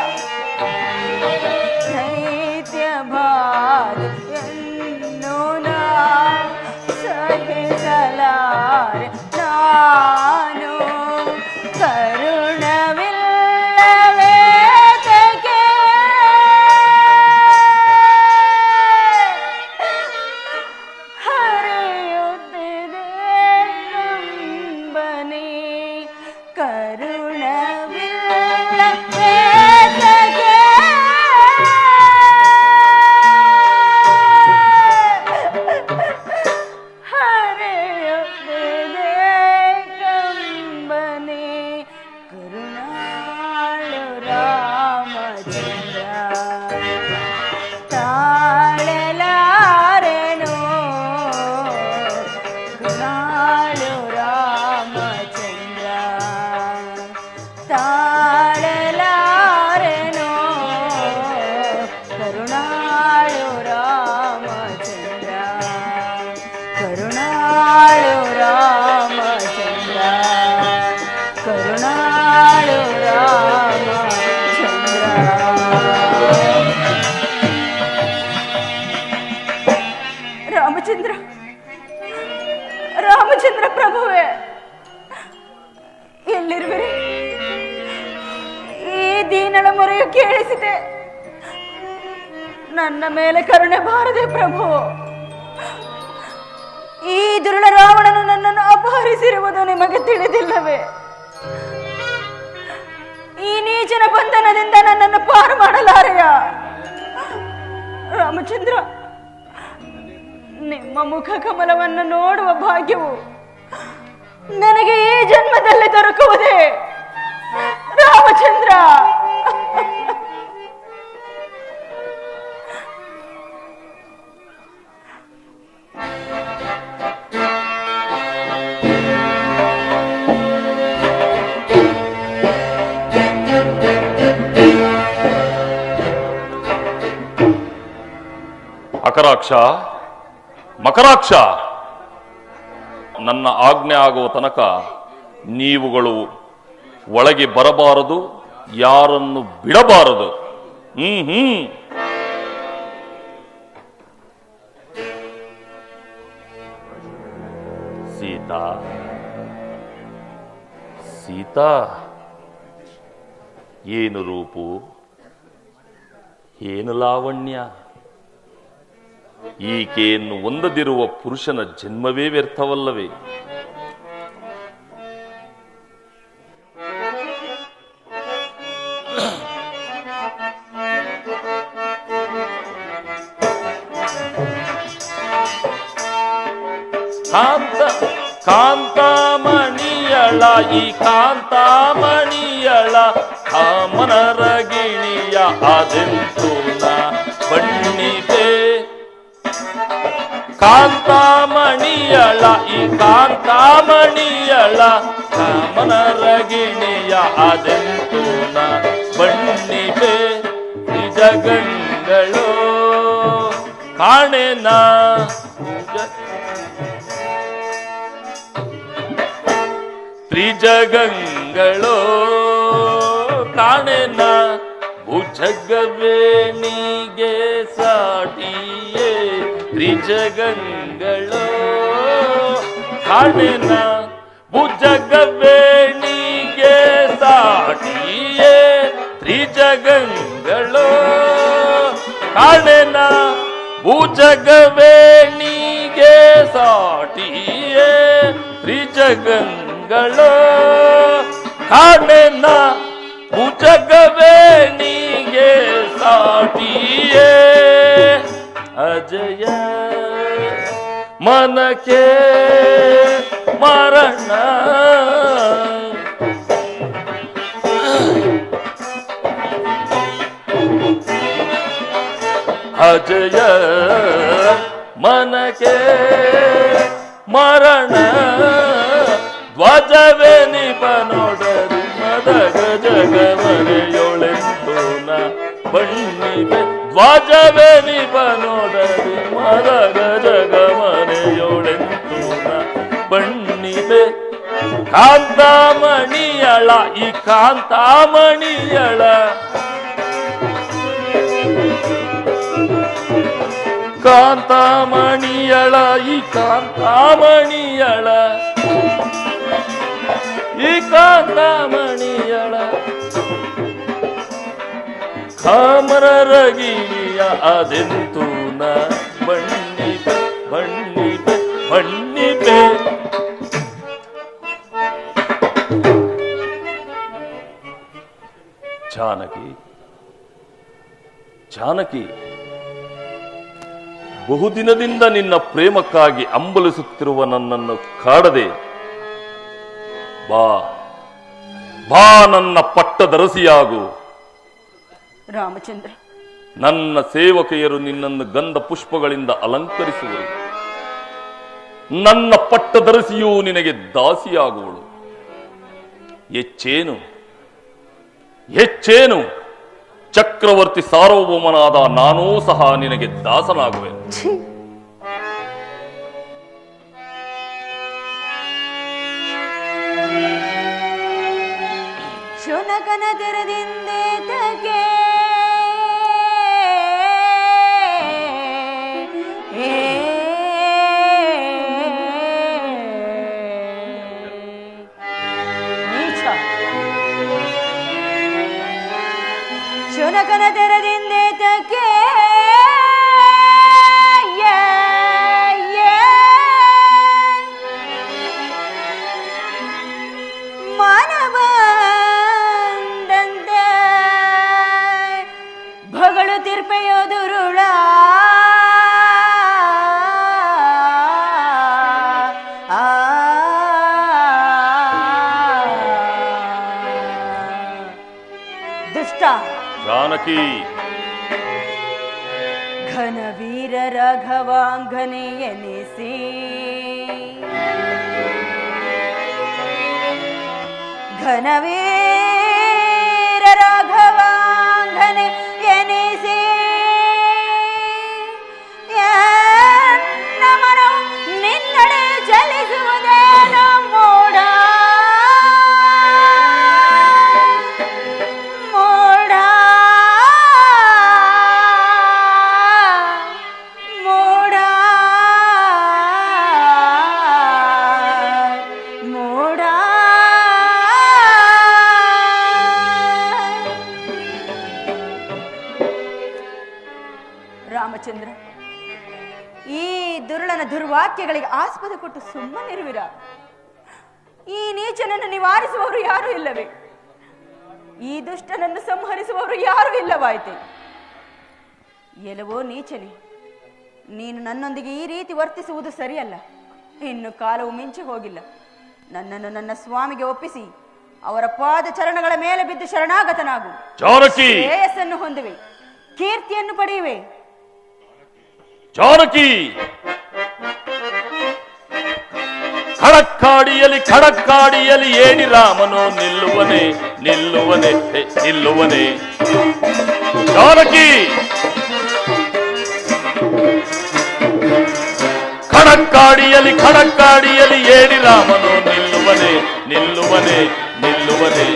ರಾಮಚಂದ್ರ ಕರುಣಾಳು ರಾಮಚಂದ್ರ. ರಾಮಚಂದ್ರ ರಾಮಚಂದ್ರ ಪ್ರಭುವೇ, ಎಲ್ಲಿರುವಿರಿ? ಈ ದೀನಳ ಮೊರೆಯು ಕೇಳಿಸಿದೆ. ನನ್ನ ಮೇಲೆ ಕರುಣೆ ಬಾರದೆ ಪ್ರಭು. ಈ ದುರುಳ ರಾವಣನು ನನ್ನನ್ನು ಅಪಹರಿಸಿರುವುದು ನಿಮಗೆ ತಿಳಿದಿಲ್ಲವೇ? ಈ ನೀಚನ ಬಂಧನದಿಂದ ನನ್ನನ್ನು ಪಾರು ಮಾಡಲಾರೆಯ? ರಾಮಚಂದ್ರ, ನಿಮ್ಮ ಮುಖ ಕಮಲವನ್ನು ನೋಡುವ ಭಾಗ್ಯವು ನನಗೆ ಈ ಜನ್ಮದಲ್ಲಿ ದೊರಕುವುದೇ? ರಾಮಚಂದ್ರ, ಅಕರಾಕ್ಷ, ಮಕರಾಕ್ಷ, ನನ್ನ ಆಜ್ಞೆ ಆಗುವ ತನಕ ನೀವುಗಳು ಒಳಗೆ ಬರಬಾರದು, ಯಾರನ್ನು ಬಿಡಬಾರದು. ಸೀತಾ, ಸೀತಾ, ಏನು ರೂಪು, ಏನು ಲಾವಣ್ಯ. ಈಕೆಯನ್ನು ಹೊಂದದಿರುವ ಪುರುಷನ ಜನ್ಮವೇ ವ್ಯರ್ಥವಲ್ಲವೇ? ಕಾಂತಾಮಣಿಯಳ ಈ ಕಾಂತಾಮಣಿಯಳ ಕಾಮನರಗಿಣಿಯ ಅದೆಂತೂ ನ ಬಣ್ಣಿದೆ. ಕಾಂತಾಮಣಿಯಳ ಈ ಕಾಂತಾಮಣಿಯಳ ಕಾಮನರಗಿಣಿಯ ಅದೆಂತೂ ನ ಬಣ್ಣಿದೆ. ನಿಜಗಂಗಳು ಕಾಣೆನ ತ್ರಿಜಗಂಗಳೋ ಕಾಣೆನ ಭುಜಗವೇಣಿಗೆ ಸಾಟಿಯೇ. ತ್ರಿಜಗಂಗಳೋ ಕಾಣೆನ ಭುಜಗವೇಣಿಗೆ ಸಾಟಿಯೇ. ತ್ರಿಜಗಂಗಳೋ ಕಾಣೆನ ಭುಜಗವೇಣಿಗೆ ಸಾಟಿಯೇ. ತ್ರಿಜಗಂಗಳೋ ಕಾಣೆನ ಭುಜಗವೇಣಿಗೆ ಸಾಟಿಯೇ. ಅಜಯ ಮನಕ್ಕೆ ಮರಣ ಅಜಯ ಮನಕ್ಕೆ ಮರಣ ಧ್ವಜವೇ ನಿಪನೊಡರಿ ಮದಗ ಜಗಮನೆಯೊಳೆಂದು ನ ಬಣ್ಣಿದೆ. ಧ್ವಜವೇ ನಿಪನೊಡರಿ ಮದಗ ಜಗಮನೆಯೊಳೆಂದು ನ ಬಣ್ಣಿದೆ. ಕಾಂತಾಮಣಿಯಳ ಈ ಕಾಂತಾಮಣಿಯಳ ಕಾಂತಾಮಣಿಯಳ ಈ ಕಾಂತಾಮಣಿಯಳ ಈ ಕಾಂತಾಮಣಿಯಳ ಕಾಮರಗಿಣಿಯ ಅದೆಂತೂ ನ ಬಣ್ಣಿಬೆ ಬಣ್ಣಿಬೆ ಬಣ್ಣಿಬೆ. ಜಾನಕಿ, ಜಾನಕಿ, ಬಹುದಿನದಿಂದ ನಿನ್ನ ಪ್ರೇಮಕ್ಕಾಗಿ ಅಂಬಲಿಸುತ್ತಿರುವ ನನ್ನನ್ನು ಕಾಡದೆ ಬಾ ಬಾ, ನನ್ನ ಪಟ್ಟದರಸಿಯಾಗು. ರಾಮಚಂದ್ರ, ನನ್ನ ಸೇವಕಿಯರು ನಿನ್ನನ್ನು ಗಂಧ ಪುಷ್ಪಗಳಿಂದ ಅಲಂಕರಿಸುವರು. ನನ್ನ ಪಟ್ಟದರಸಿಯೂ ನಿನಗೆ ದಾಸಿಯಾಗುವಳು. ಹೆಚ್ಚೇನು ಹೆಚ್ಚೇನು, ಚಕ್ರವರ್ತಿ ಸಾರ್ವಭೌಮನಾದ ನಾನೂ ಸಹ ನಿನಗೆ ದಾಸನಾಗುವೆ. ಶುನಕನ ತೆರೆದಿಂದೇತಕ್ಕೆ ನೀಚ ಶುನಕನ ತೆರೆದಿಂದೇತಕ್ಕೆ ಮಾನವಂದಂತೆ ಭಗಳು ತಿರ್ಪೆಯೋದುರುಳ ದುಷ್ಟ ಜಾನಕಿ ಘನವೀರ ರಾಘವಾಂಗನೆ ಎನಿಸಿ ಘನವೀರ ರಾಘವಾಂಗನೆ ಎನಿಸಿ ನಮನವು ನಿನ್ನಡೆ ಚಲಿಸುವುದೇನೋ ಮೋಡ ಮೋಡ ಮೋಡ ಮೋಡ ರಾಮಚಂದ್ರ, ಈ ದುರುಳನ ದುರ್ವಾಕ್ಯಗಳಿಗೆ ಆಸ್ಪದ ಕೊಟ್ಟು ಸುಮ್ಮನಿರುವಿರ? ಈ ನೀಚನನ್ನು ನಿವಾರಿಸುವವರು ಯಾರೂ ಇಲ್ಲವೇ? ಈ ದುಷ್ಟನನ್ನು ಸಂಹರಿಸುವವರು ಯಾರೂ ಇಲ್ಲವಾಯಿತೆ? ಎಲ್ಲವೋ ನೀಚನೆ, ನೀನು ನನ್ನೊಂದಿಗೆ ಈ ರೀತಿ ವರ್ತಿಸುವುದು ಸರಿಯಲ್ಲ. ಇನ್ನು ಕಾಲವು ಮಿಂಚಿ ಹೋಗಿಲ್ಲ. ನನ್ನನ್ನು ನನ್ನ ಸ್ವಾಮಿಗೆ ಒಪ್ಪಿಸಿ ಅವರ ಪಾದ ಚರಣಗಳ ಮೇಲೆ ಬಿದ್ದು ಶರಣಾಗತನಾಗು. ಶ್ರೇಯಸ್ಸನ್ನು ಹೊಂದುವೆ, ಕೀರ್ತಿಯನ್ನು ಪಡೆಯುವೆ. ಜಾನಕಿ, ಖಡಕ್ಕಾಡಿಯಲಿ ಏಣಿ ರಾಮನು ನಿಲ್ಲುವನೆ ನಿಲ್ಲುವನೆ ನಿಲ್ಲುವನೆ. ಜಾನಕಿ, ಖಡಕ್ಕಾಡಿಯಲಿ ಏಣಿ ರಾಮನು ನಿಲ್ಲುವನೆ ನಿಲ್ಲುವನೆ ನಿಲ್ಲುವನೆ.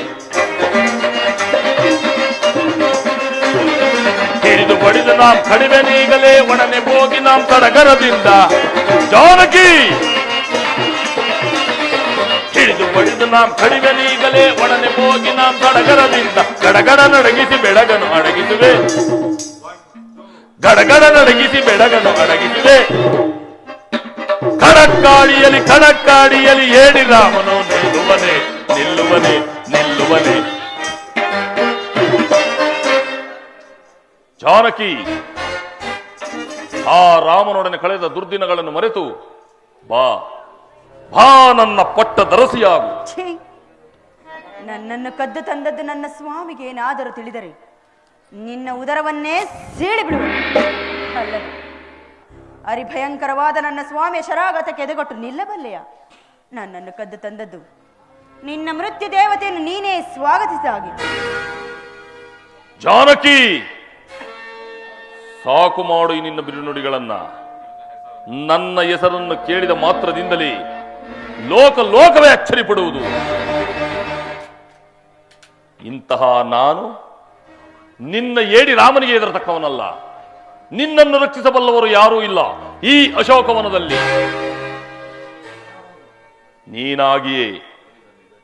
ಹಿಡಿದು ಬಡಿದು ನಾಂ ಕಡಿವೆನೀಗಲೇ ಒಡನೆ ಹೋಗಿ ನಾಂ ಸಡಗರದಿಂದ. ಜಾನಕಿ, ಹಿಡಿದು ಬಡಿದು ನಾಂ ಕಡಿವೆನೀಗಲೇ ಒಡನೆ ಹೋಗಿ ನಾಂ ಸಡಗರದಿಂದ. ಗಡಗಡ ನಡಗಿಸಿ ಬೆಳಗನು ಅಡಗಿಸುವೆ, ಗಡಗಡ ನಡಗಿಸಿ ಬೆಳಗನು ಅಡಗಿಸುವೆ. ಖಡಕ್ಕಾಡಿಯಲಿ ಏಡಿ ರಾಮನು ನಿಲ್ಲುವನೆ ನಿಲ್ಲುವನೆ ನಿಲ್ಲುವನೆ. ಜಾನಕಿ, ಆ ರಾಮನೊಡನೆ ಕಳೆದ ದುರ್ದಿನಗಳನ್ನು ಮರೆತು ಬಾ ಬಾ ನನ್ನ ಪಟ್ಟ ದರಸಿಯಾಗು. ನನ್ನನ್ನು ಕದ್ದು ತಂದದ್ದು ನನ್ನ ಸ್ವಾಮಿಗೆ ಏನಾದರೂ ತಿಳಿದರೆ ನಿನ್ನ ಉದರವನ್ನೇ ಸೀಳಿಬಿಡುವೆ. ಅಲ್ಲದೆ ಅರಿಭಯಂಕರವಾದ ನನ್ನ ಸ್ವಾಮಿಯ ಶರಾಗತಕ್ಕೆ ಎದೆಗೊಟ್ಟು ನಿಲ್ಲಬಲ್ಲೆಯ? ನನ್ನನ್ನು ಕದ್ದು ತಂದದ್ದು ನಿನ್ನ ಮೃತ್ಯು ದೇವತೆಯನ್ನು ನೀನೇ ಸ್ವಾಗತಿಸಿದ ಹಾಗೆ. ಜಾನಕಿ, ಸಾಕು ಮಾಡು ಈ ನಿನ್ನ ಬಿರುನುಡಿಗಳನ್ನ. ನನ್ನ ಹೆಸರನ್ನು ಕೇಳಿದ ಮಾತ್ರದಿಂದಲೇ ಲೋಕವೇ ಅಚ್ಚರಿಪಡುವುದು. ಇಂತಹ ನಾನು ನಿನ್ನ ಏಡಿ ರಾಮನಿಗೆ ಎದುರತಕ್ಕವನಲ್ಲ. ನಿನ್ನನ್ನು ರಕ್ಷಿಸಬಲ್ಲವರು ಯಾರೂ ಇಲ್ಲ ಈ ಅಶೋಕವನದಲ್ಲಿ.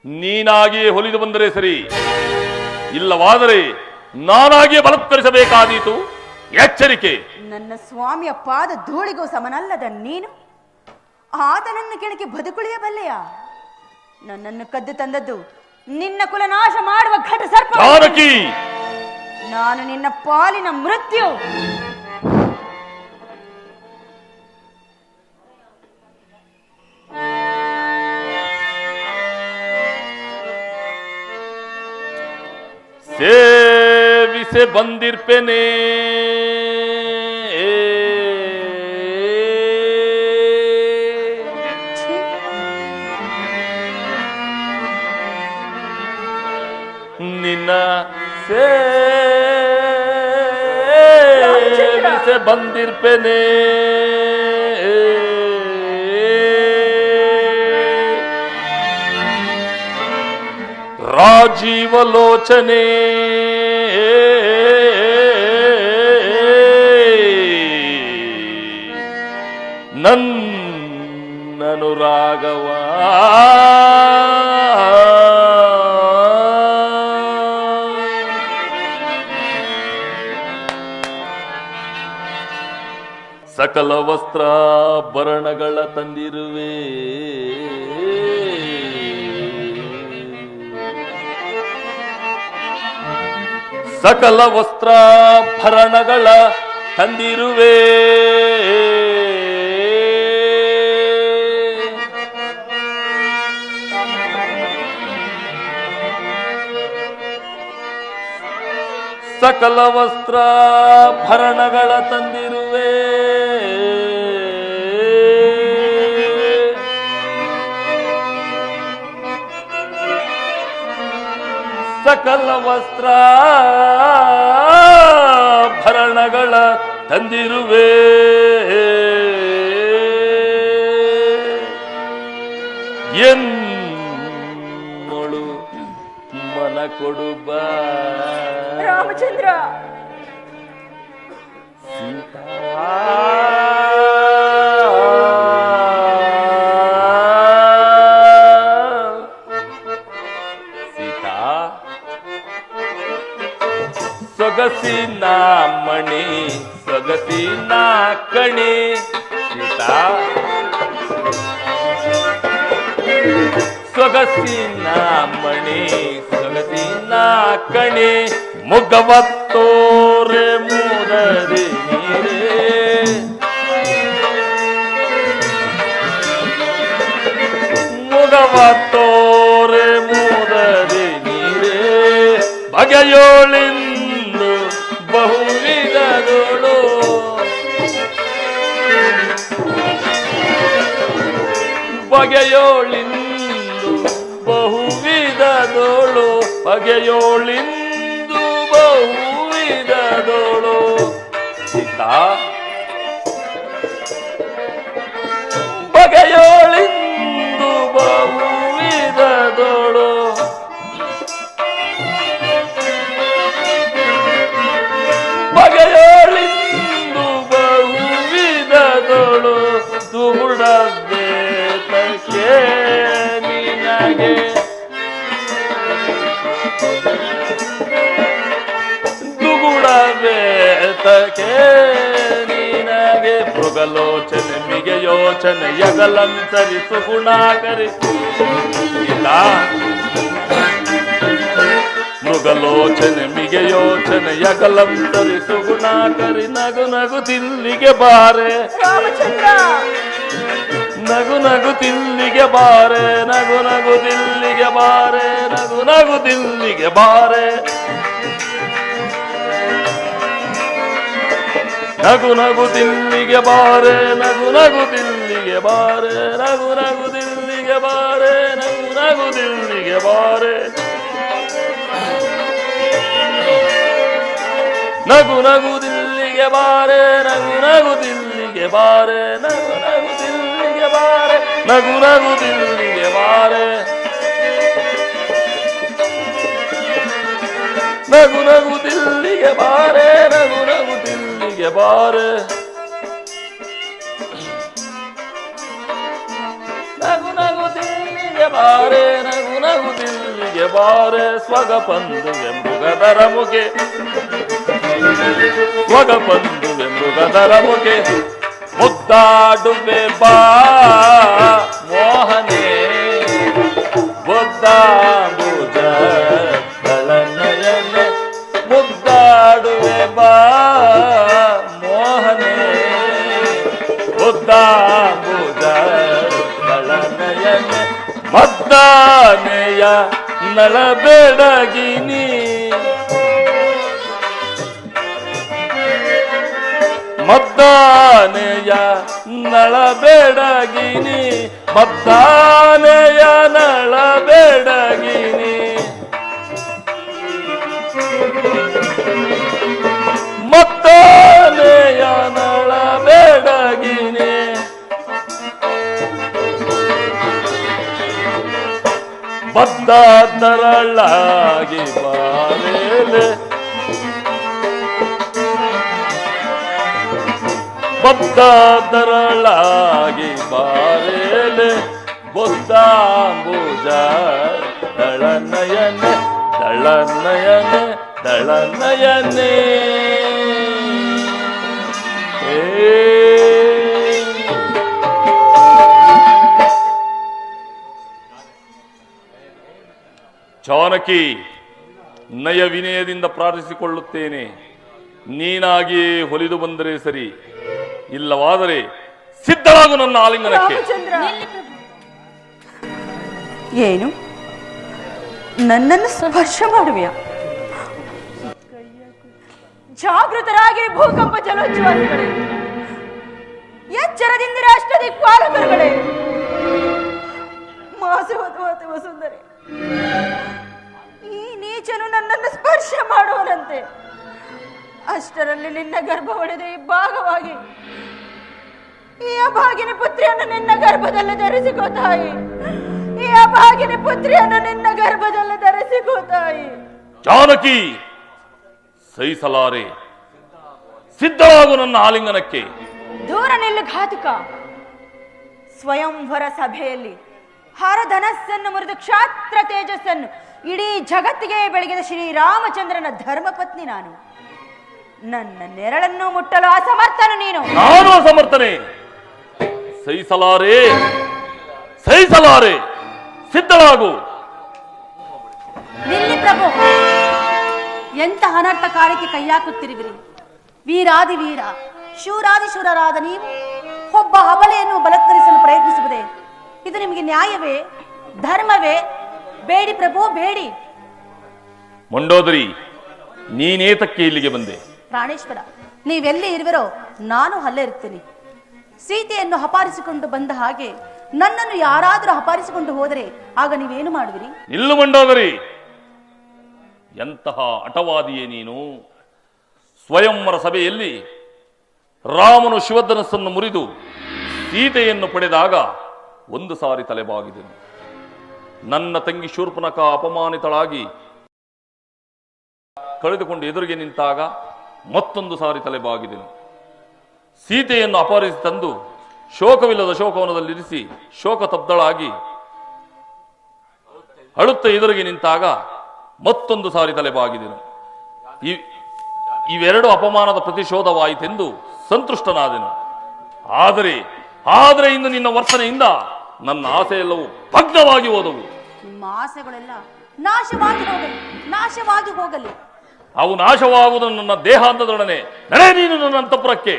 ನೀನಾಗಿಯೇ ಹೊಲಿದು ಬಂದರೆ ಸರಿ, ಇಲ್ಲವಾದರೆ ನಾನಾಗಿಯೇ ಬಲತ್ಕರಿಸಬೇಕಾದೀತು. ಎಚ್ಚರಿಕೆ. ನನ್ನ ಸ್ವಾಮಿಯ ಪಾದ ಧೂಳಿಗೂ ಸಮನಲ್ಲದ ನೀನು ಆತನನ್ನು ಕೆಳಗೆ ಬದುಕುಳಿಯಬಲ್ಲೆಯ? ನನ್ನನ್ನು ಕದ್ದು ತಂದದ್ದು ನಿನ್ನ ಕುಲನಾಶ ಮಾಡುವ ಘಟ ಸರ್ಪ. ನಾನು ನಿನ್ನ ಪಾಲಿನ ಮೃತ್ಯು. ಸೇವಿಸೆ ಬಂದಿರ್ಪೇನೆ ನಿನ್ನ ಸೇವಿಸೆ ಬಂದಿರ್ಪೇನೆ. ರಾಜೀವಲೋಚನೆ ನನ್ನನುರಾಗವ ಸಕಲ ವಸ್ತ್ರಾಭರಣಗಳ ತಂದಿರುವೆ ಸಕಲ ವಸ್ತ್ರಾಭರಣಗಳ ತಂದಿರುವೆ ಸಕಲ ವಸ್ತ್ರಾಭರಣಗಳ ತಂದಿರುವೆ ಸಕಲ ವಸ್ತ್ರಾಭರಣಗಳ ತಂದಿರುವೆ ಎನ್ನೊಳು ಮನ ಕೊಡುಬ ರಾಮಚಂದ್ರ ಸೀತಾ ಸೊಗಸಿನ ಮಣಿ ಸೊಗಸಿನ ಕಣಿ ಸೀತಾ ಸೊಗಸಿನ ಮಣಿ ಸೊಗಸಿನ ಕಣಿ ಮುಗವತ್ತೋರೆ ಮೂದರಿ ನೀರೇ ಮುಗವತ್ತೋರೆ ಮೂದರಿ ನೀರೇ ಬಗೆಯೋಳಿಂದು ಬಹುವಿಧದೋಳು ಬಗೆಯೋಳಿಂದು ಬಹುವಿಧದೋಳು ಬಗೆಯೋಳಿಂದು ಬಹುವಿಧದೋಳು ಸೀತಾ ಬಗೆಯೋಳಿಂದು ಬಹುವಿಧದೋಳು ಬಗೆಯೋಳಿಂದು ಬಹುವಿಧದೋಳು ದುಗುಡಬೇತಕ್ಕೆ ನಿನಗೆ ದುಗುಡಬೇತಕ್ಕೆ ನಿನಗೆ ಮೃಗಲೋಚನೆ ಮಿಗೆ ಯೋಚನೆ ಯಗಲಂತರಿಸು ಗುಣಾಕರಿ ಮೃಗಲೋಚನೆ ಮಿಗೆ ಯೋಚನೆ ಯಗಲಂತರಿಸು ಗುಣಾಕರಿ ನಗು ನಗು ತಿಲ್ಲಿಗೆ ಬಾರೆ ರಾಮಚಂದ್ರ ನಗು ನಗು ತಿಲ್ಲಿಗೆ ಬಾರೆ ನಗು ನಗು ತಿಲ್ಲಿಗೆ ಬಾರೆ ನಗು ನಗು ತಿಲ್ಲಿಗೆ ಬಾರೆ ನಗು ನಗು ತಿಲ್ಲಿಗೆ ಬಾರೆ ನಗು ನಗು ತಿಲ್ಲಿಗೆ ಬಾರೆ ನಗು ನಗು ತಿಲ್ಲಿಗೆ ಬಾರೆ ನಗು ನಗು ತಿಲ್ಲಿಗೆ ಬಾರೆ ನಗು ನಗು ದಿಲ್ಲಿಗೆ ಬಾರೆ ನಗು ನಗು ದಿಲ್ಲಿಗೆ ಬಾರೆ ನಗು ನಗು ದಿಲ್ಲಿಗೆ ಬಾರೆ ನಗು ನಗು ದಿಲ್ಲಿಗೆ ಬಾರೆ ನಗು ನಗು ದಿಲ್ಲಿಗೆ ಬಾರೆ ನಗು ನಗು ದಿಲ್ಲಿಗೆ ಬಾರೆ ನಗು ನಗು ದಿಲ್ಲಿಗೆ ಬಾರೆ ನಗು ನಗು ದಿಲ್ಲಿಗೆ ಬಾರೆ ಸ್ವಗ ಪಂದುವೆ ಮೃಗದರ ಮುಗೆ ಸ್ವಗ ಪಂದುವೆ ಮೃಗದರ ಮುಗೆ ಮುದ್ದಾಡುವೆ ಬಾ ಮೋಹನೆ ಬುದ್ಧಾಂಬುಜ ನಯನೆ ಮುದ್ದಾಡುವೆ ಬಾ ಮೋಹನೆ ಬುದ್ಧಾಂಬುಜ ನಯನೆ ಮದ್ದಾನೆಯ ನಳಬೆಡಗಿನಿ ಮದ್ದಾನೆಯ ನಳಬೆಡಗಿನಿ ಮದ್ದಾನೆಯ ನಳಬೆಡಗಿನಿ ಮದ್ದಾನೆಯ ನಳಬೆಡಗಿನಿ ಬದ್ದ ತರಳಾಗಿ ಬಾರೇಲೆ ಬದ್ದ ತರಳಾಗಿ ಬಾರೇಲೆ ಬೊದ್ದಾಂಬುಜ ದಳನಯನೆ ದಳನಯನೆ ದಳನಯನೆ ಜಾನಕಿ, ನಯ ವಿನಯದಿಂದ ಪ್ರಾರ್ಥಿಸಿಕೊಳ್ಳುತ್ತೇನೆ. ನೀನಾಗಿಯೇ ಹೊಲಿದು ಬಂದರೆ ಸರಿ, ಇಲ್ಲವಾದರೆ ಸಿದ್ಧಳಾಗು ನನ್ನ ಆಲಿಂಗನಕ್ಕೆ. ಏನು, ನನ್ನನ್ನು ಸ್ಪರ್ಶ ಮಾಡುವೆಯ? ಜಾಗೃತರಾಗಿ ಭೂಕಂಪ ಜಲೋಚ್ಛ್ವಾಸಗಳೇ, ಎಚ್ಚರದಿಂದಿರ ಅಷ್ಟದಿಕ್ಪಾಲಕರುಗಳೇ, ಮಾಸುವತ ಸುಂದರಿ, ಈ ನೀಚನು ನನ್ನನ್ನು ಸ್ಪರ್ಶ ಮಾಡುವನಂತೆ. ಅಷ್ಟರಲ್ಲಿ ನಿನ್ನ ಗರ್ಭ ಒಡೆದ ಈ ಭಾಗವಾಗಿ ಈ ಅಭಾಗಿನಿ ಪುತ್ರಿಯನ್ನು ನಿನ್ನ ಗರ್ಭದಲ್ಲಿ ಧರಿಸಿಕೋ ತಾಯಿ. ಈ ಅಭಾಗಿನಿ ಪುತ್ರಿಯನ್ನು ನಿನ್ನ ಗರ್ಭದಲ್ಲಿ ಧರಿಸಿಕೋ ತಾಯಿ. ಜಾನಕಿ, ಸಹಿಸಲಾರೆ, ಸಿದ್ಧವಾಗು ನನ್ನ ಆಲಿಂಗನಕ್ಕೆ. ದೂರ ನಿಲ್ಲು ಘಾತುಕ. ಸ್ವಯಂವರ ಸಭೆಯಲ್ಲಿ ಹರಧನಸ್ಸನ್ನು ಮುರಿದು ಕ್ಷಾತ್ರ ತೇಜಸ್ಸನ್ನು ಇಡೀ ಜಗತ್ತಿಗೆ ಬೆಳಗಿದ ಶ್ರೀರಾಮಚಂದ್ರನ ಧರ್ಮಪತ್ನಿ ನಾನು. ನನ್ನ ನೆರಳನ್ನು ಮುಟ್ಟಲು ಅಸಮರ್ಥನು ನೀನು. ನಾನು ಅಸಮರ್ಥನೆ. ಸಹಿಸಲಾರೆ, ಸಹಿಸಲಾರೆ, ಸಿದ್ಧಳಾಗು. ನಿಲ್ಲಿ ಪ್ರಭು, ಎಂತ ಅನರ್ಥ ಕಾರ್ಯಕ್ಕೆ ಕೈಯಾಕುತ್ತಿರುವಿರಿ? ವೀರಾದಿ ವೀರ, ಶೂರಾದಿ ಶೂರರಾದ ನೀವು ಒಬ್ಬ ಅಬಲೆಯನ್ನು ಬಲತ್ಕರಿಸಲು ಪ್ರಯತ್ನಿಸುವುದೇ? ಇದು ನಿಮಗೆ ನ್ಯಾಯವೇ, ಧರ್ಮವೇ? ಬೇಡಿ ಪ್ರಭು, ಬೇಡಿ. ಮಂಡೋದರಿ, ನೀನೇತಕ್ಕೆ ಇಲ್ಲಿಗೆ ಬಂದೆ? ಪ್ರಾಣೇಶ್ವರ, ನೀವೆಲ್ಲಿ ಇರುವಿರೋ ನಾನು ಅಲ್ಲೇ ಇರ್ತೀನಿ. ಸೀತೆಯನ್ನು ಅಪಹರಿಸಿಕೊಂಡು ಬಂದ ಹಾಗೆ ನನ್ನನ್ನು ಯಾರಾದರೂ ಅಪಹರಿಸಿಕೊಂಡು ಹೋದರೆ ಆಗ ನೀವೇನು ಮಾಡುವಿರಿ? ನಿಲ್ಲು ಮಂಡೋದರಿ, ಎಂತಹ ಹಠವಾದಿಯೇ ನೀನು. ಸ್ವಯಂವರ ಸಭೆಯಲ್ಲಿ ರಾಮನು ಶಿವಧನಸ್ಸನ್ನು ಮುರಿದು ಸೀತೆಯನ್ನು ಪಡೆದಾಗ ಒಂದು ಸಾರಿ ತಲೆಬಾಗಿದೆನು. ನನ್ನ ತಂಗಿ ಶೂರ್ಪನಖ ಅಪಮಾನಿತಳಾಗಿ ಕಳೆದುಕೊಂಡು ಎದುರಿಗೆ ನಿಂತಾಗ ಮತ್ತೊಂದು ಸಾರಿ ತಲೆಬಾಗಿದೆನು. ಸೀತೆಯನ್ನು ಅಪಹರಿಸಿ ತಂದು ಶೋಕವಿಲ್ಲದ ಶೋಕವನದಲ್ಲಿರಿಸಿ ಶೋಕ ತಬ್ದಳಾಗಿ ಅಳುತ್ತ ಎದುರಿಗೆ ನಿಂತಾಗ ಮತ್ತೊಂದು ಸಾರಿ ತಲೆಬಾಗಿದೆನು. ಇವೆರಡು ಅಪಮಾನದ ಪ್ರತಿಶೋಧವಾಯಿತೆಂದು ಸಂತುಷ್ಟನಾದೆನು. ಆದರೆ ಇನ್ನು ನಿನ್ನ ವರ್ತನೆಯಿಂದ ನನ್ನ ಆಸೆಯೆಲ್ಲವೂ ಭಗ್ನವಾಗಿ ಹೋದವು. ನಿಮ್ಮ ಆಸೆಗಳೆಲ್ಲ ನಾಶವಾಗಿ ಹೋಗಲಿ. ಅವು ನಾಶವಾಗುವುದು ನನ್ನ ದೇಹಾಂತದೊಡನೆ. ನಡೆ ನೀನು ನನ್ನ ಅಂತಃಪುರಕ್ಕೆ.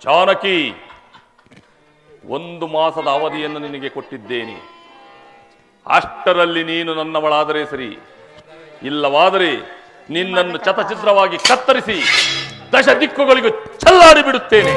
ಜಾನಕಿ, 1 ಮಾಸದ ಅವಧಿಯನ್ನು ನಿನಗೆ ಕೊಟ್ಟಿದ್ದೇನೆ. ಅಷ್ಟರಲ್ಲಿ ನೀನು ನನ್ನವಳಾದರೆ ಸರಿ, ಇಲ್ಲವಾದರೆ ನಿನ್ನನ್ನು ಚತಚಿತ್ರವಾಗಿ ಕತ್ತರಿಸಿ 10 ದಿಕ್ಕುಗಳಿಗೂ ಚೆಲ್ಲಾಡಿ ಬಿಡುತ್ತೇನೆ.